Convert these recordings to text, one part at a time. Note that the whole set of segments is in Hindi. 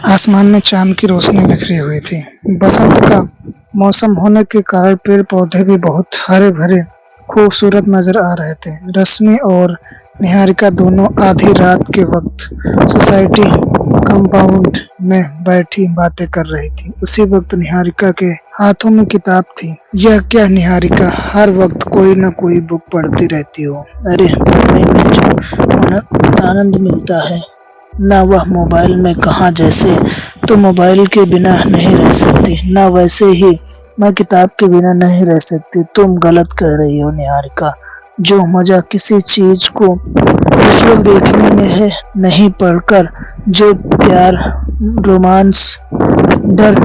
आसमान में चाँद की रोशनी बिखरी हुई थी। बसंत का मौसम होने के कारण पेड़-पौधे भी बहुत हरे-भरे खूबसूरत नज़र आ रहे थे। रश्मि और निहारिका दोनों आधी रात के वक़्त सोसाइटी कंपाउंड में बैठी बातें कर रही थीं। उसी वक़्त निहारिका के हाथों में किताब थी। यह क्या निहारिका, हर वक़्त कोई न कोई बुक पढ़ती रहती हो। अरे पढ़ने में जो आनंद मिलता है ना वह मोबाइल में कहाँ। जैसे तुम मोबाइल के बिना नहीं रह सकती, ना वैसे ही मैं किताब के बिना नहीं रह सकती। तुम गलत कह रही हो निहारिका। जो मजा किसी चीज को विजुअल देखने में है, नहीं पढ़कर जो प्यार, रोमांस, डर,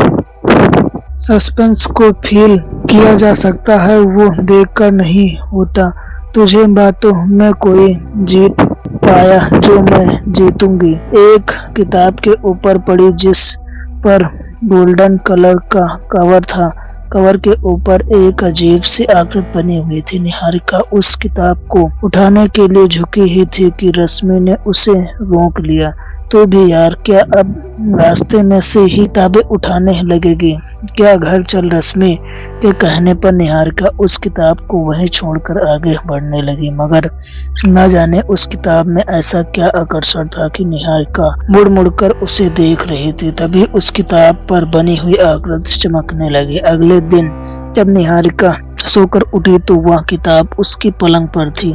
सस्पेंस को फील किया जा सकता है वो देखकर नहीं होता। तुझे बातों में कोई जीत पाया जो मैं जीतूंगी। एक किताब के ऊपर पड़ी जिस पर गोल्डन कलर का कवर था। कवर के ऊपर एक अजीब सी आकृति बनी हुई थी। निहारिका उस किताब को उठाने के लिए झुकी ही थी कि रश्मि ने उसे रोक लिया। तो भी यार, क्या अब रास्ते में से ही किताबें उठाने लगेगी? क्या घर चल। रश्मि के कहने पर निहारिका उस किताब को वहीं छोड़कर आगे बढ़ने लगी। मगर न जाने उस किताब में ऐसा क्या आकर्षण था कि निहारिका मुड़ मुड़कर उसे देख रही थी। तभी उस किताब पर बनी हुई आकृति चमकने लगी। अगले दिन जब निहारिका सोकर उठी तो वह किताब उसकी पलंग पर थी।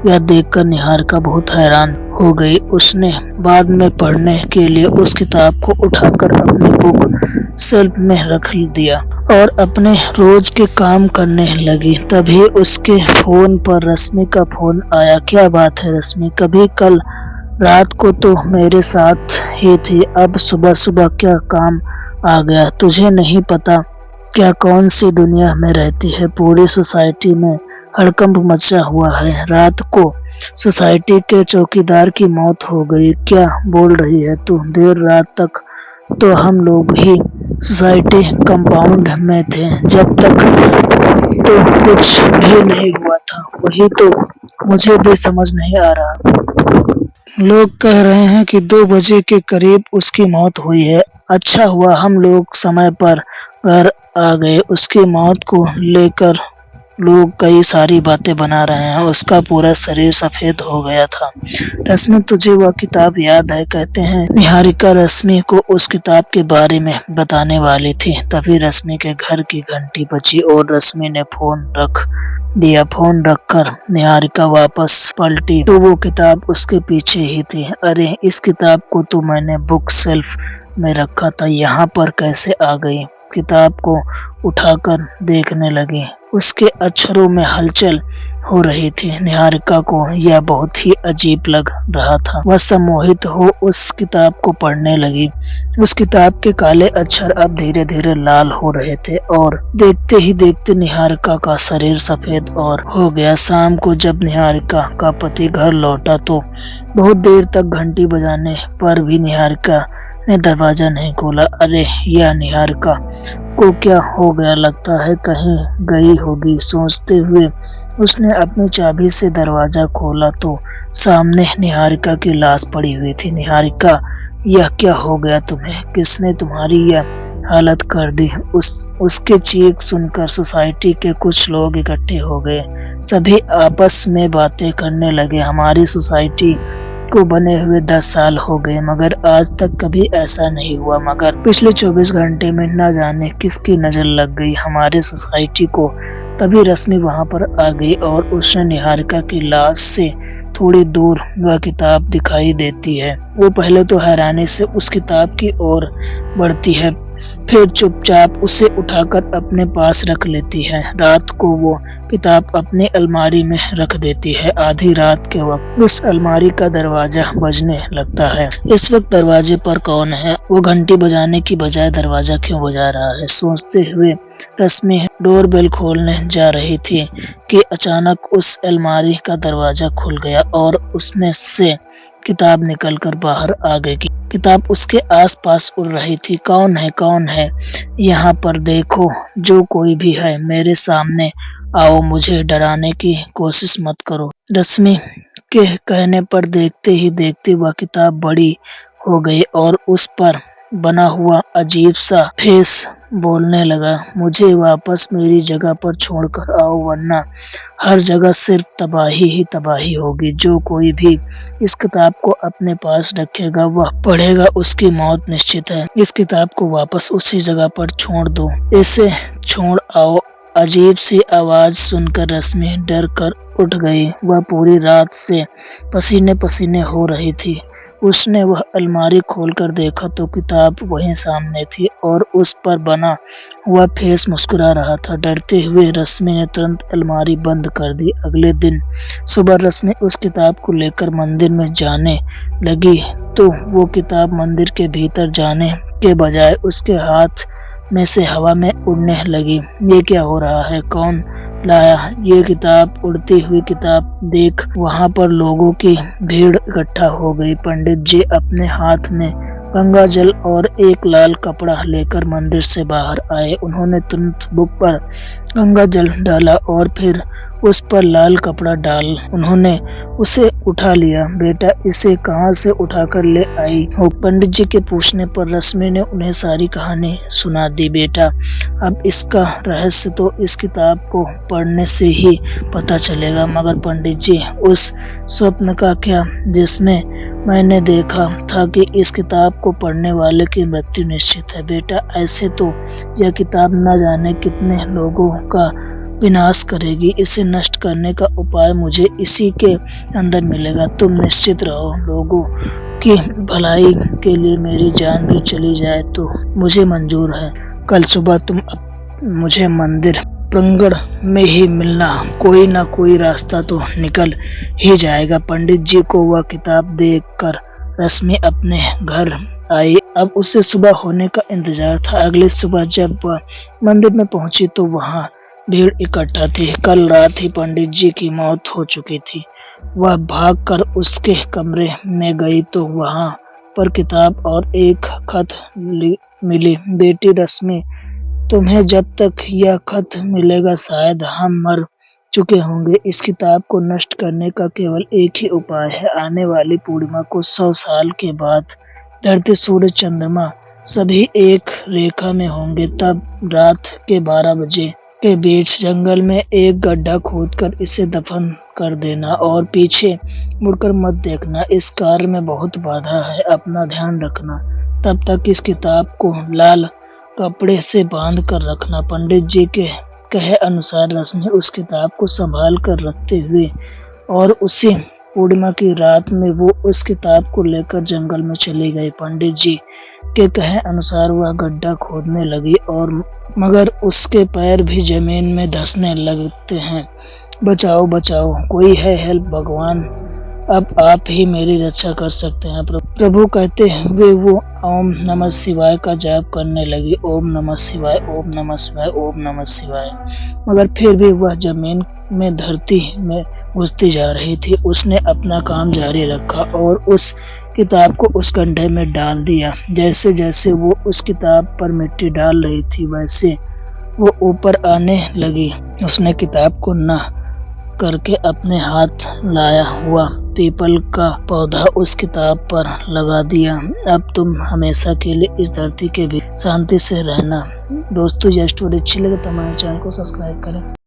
यह देखकर निहारिका बहुत हैरान हो गई। उसने बाद में पढ़ने के लिए उस किताब को उठाकर अपनी बुक शेल्फ में रख दिया और अपने रोज के काम करने लगी। तभी उसके फोन पर रश्मि का फोन आया। क्या बात है रश्मि, कभी कल रात को तो मेरे साथ ही थी, अब सुबह सुबह क्या काम आ गया? तुझे नहीं पता क्या कौन सी दुनिया में रहती है। पूरी सोसाइटी में हड़कंप मचा हुआ है। रात को सोसाइटी के चौकीदार की मौत हो गई। क्या बोल रही है तू? देर रात तक तो हम लोग ही सोसाइटी कंपाउंड में थे। जब तक तो कुछ भी नहीं हुआ था। वही तो मुझे भी समझ नहीं आ रहा। लोग कह रहे हैं कि 2 बजे के करीब उसकी मौत हुई है। अच्छा हुआ हम लोग समय पर घर आ गए। उसकी मौत को लेकर लोग कई सारी बातें बना रहे हैं। उसका पूरा शरीर सफेद हो गया था। रश्मि, तुझे वह किताब याद है? कहते हैं निहारिका रश्मि को उस किताब के बारे में बताने वाली थी। तभी रश्मि के घर की घंटी बजी और रश्मि ने फोन रख दिया। फोन रखकर निहारिका वापस पलटी तो वो किताब उसके पीछे ही थी। अरे, इस किताब को तो मैंने बुक शेल्फ में रखा था, यहाँ पर कैसे आ गई? किताब को उठाकर देखने लगी। उसके अक्षरों में हलचल हो रही थी। निहारिका को यह बहुत ही अजीब लग रहा था। वह सम्मोहित हो उस किताब को पढ़ने लगी। उस किताब के काले अक्षर अब धीरे धीरे लाल हो रहे थे और देखते ही देखते निहारिका का शरीर सफेद और हो गया। शाम को जब निहारिका का पति घर लौटा तो बहुत देर तक घंटी बजाने पर भी निहारिका ने दरवाजा नहीं खोला। अरे, यह निहारिका को क्या हो गया? लगता है कहीं गई होगी। सोचते हुए उसने अपनी चाबी से दरवाजा खोला तो सामने निहारिका की लाश पड़ी हुई थी। निहारिका, यह क्या हो गया तुम्हें? किसने तुम्हारी यह हालत कर दी? उसके चीख सुनकर सोसाइटी के कुछ लोग इकट्ठे हो गए। सभी आपस में बातें करने लगे। हमारी सोसाइटी को बने हुए 10 साल हो गए मगर आज तक कभी ऐसा नहीं हुआ। मगर पिछले 24 घंटे में न जाने किसकी नजर लग गई हमारे सोसाइटी को। तभी रश्मि वहां पर आ गई और उसने निहारिका की लाश से थोड़ी दूर वह किताब दिखाई देती है। वो पहले तो हैरानी से उस किताब की ओर बढ़ती है, फिर चुपचाप उसे उठाकर अपने पास रख लेती है। रात को वो किताब अपनी अलमारी में रख देती है। आधी रात के वक्त उस अलमारी का दरवाजा बजने लगता है। इस वक्त दरवाजे पर कौन है? वो घंटी बजाने की बजाय दरवाजा क्यों बजा रहा है? सोचते हुए रश्मि डोरबेल खोलने जा रही थी कि अचानक उस अलमारी का दरवाजा खुल गया और उसमें से किताब निकलकर बाहर आ गई। किताब उसके आसपास उड़ रही थी। कौन है? कौन है? यहाँ पर देखो, जो कोई भी है मेरे सामने आओ, मुझे डराने की कोशिश मत करो। रश्मि के कहने पर देखते ही देखते वह किताब बड़ी हो गई और उस पर बना हुआ अजीब सा फेस बोलने लगा, मुझे वापस मेरी जगह पर छोड़कर आओ वरना हर जगह सिर्फ तबाही ही तबाही होगी। जो कोई भी इस किताब को अपने पास रखेगा वह पढ़ेगा, उसकी मौत निश्चित है। इस किताब को वापस उसी जगह पर छोड़ दो, इसे छोड़ आओ। अजीब सी आवाज सुनकर रश्मि डर कर उठ गई। वह पूरी रात से पसीने पसीने हो रही थी। उसने वह अलमारी खोलकर देखा तो किताब वहीं सामने थी और उस पर बना हुआ फेस मुस्कुरा रहा था। डरते हुए रश्मि ने तुरंत अलमारी बंद कर दी। अगले दिन सुबह रश्मि उस किताब को लेकर मंदिर में जाने लगी तो वो किताब मंदिर के भीतर जाने के बजाय उसके हाथ में से हवा में उड़ने लगी। ये क्या हो रहा है? कौन लाया ये किताब? उड़ती हुई किताब देख वहां पर लोगों की भीड़ इकट्ठा हो गई। पंडित जी अपने हाथ में गंगा जल और एक लाल कपड़ा लेकर मंदिर से बाहर आए। उन्होंने तुरंत बुक पर गंगा जल डाला और फिर उस पर लाल कपड़ा डाल उन्होंने उसे उठा लिया। बेटा, इसे कहाँ से उठाकर ले आई हो? पंडित जी के पूछने पर रश्मि ने उन्हें सारी कहानी सुना दी। बेटा, अब इसका रहस्य तो इस किताब को पढ़ने से ही पता चलेगा। मगर पंडित जी, उस स्वप्न का क्या जिसमें मैंने देखा था कि इस किताब को पढ़ने वाले की मृत्यु निश्चित है? बेटा, ऐसे तो यह किताब न जाने कितने लोगों का विनाश करेगी। इसे नष्ट करने का उपाय मुझे इसी के अंदर मिलेगा। तुम निश्चित रहो, लोगों की भलाई के लिए मेरी जान भी चली जाए तो मुझे मंजूर है। कल सुबह तुम मुझे मंदिर प्रांगण में ही मिलना, कोई ना कोई रास्ता तो निकल ही जाएगा। पंडित जी को वह किताब देखकर रश्मि अपने घर आई। अब उसे सुबह होने का इंतजार था। अगली सुबह जब वह मंदिर में पहुंची तो वहां भीड़ इकट्ठा थी। कल रात ही पंडित जी की मौत हो चुकी थी। वह भागकर उसके कमरे में गई तो वहां पर किताब और एक खत मिली। बेटी रश्मि, तुम्हें जब तक यह खत मिलेगा शायद हम मर चुके होंगे। इस किताब को नष्ट करने का केवल एक ही उपाय है। आने वाली पूर्णिमा को 100 साल के बाद धरती, सूरज, चंद्रमा सभी एक रेखा में होंगे। तब रात के 12 बजे के बीच जंगल में एक गड्ढा खोदकर इसे दफन कर देना और पीछे मुड़कर मत देखना। इस कार्य में बहुत बाधा है, अपना ध्यान रखना। तब तक इस किताब को लाल कपड़े से बांध कर रखना। पंडित जी के कहे अनुसार रश्मि उस किताब को संभाल कर रखते हुए और उसी पूर्णिमा की रात में वो उस किताब को लेकर जंगल में चली गई। पंडित जी के कहे अनुसार वह गड्ढा खोदने लगी और मगर उसके पैर भी जमीन में धंसने लगते हैं। बचाओ बचाओ, कोई है? हेल्प भगवान, अब आप ही मेरी रक्षा कर सकते हैं प्रभु, कहते हुए वो ओम नमः शिवाय का जाप करने लगी। ओम नमः शिवाय, ओम नमः शिवाय, ओम नमः शिवाय। मगर फिर भी वह जमीन में धरती में घुसती जा रही थी। उसने अपना काम जारी रखा और उस किताब को उस गड्ढे में डाल दिया। जैसे जैसे वो उस किताब पर मिट्टी डाल रही थी वैसे वो ऊपर आने लगी। उसने किताब को न करके अपने हाथ लाया हुआ पीपल का पौधा उस किताब पर लगा दिया। अब तुम हमेशा के लिए इस धरती के भी शांति से रहना। दोस्तों, यह स्टोरी अच्छी लगे तो हमारे चैनल को सब्सक्राइब करें।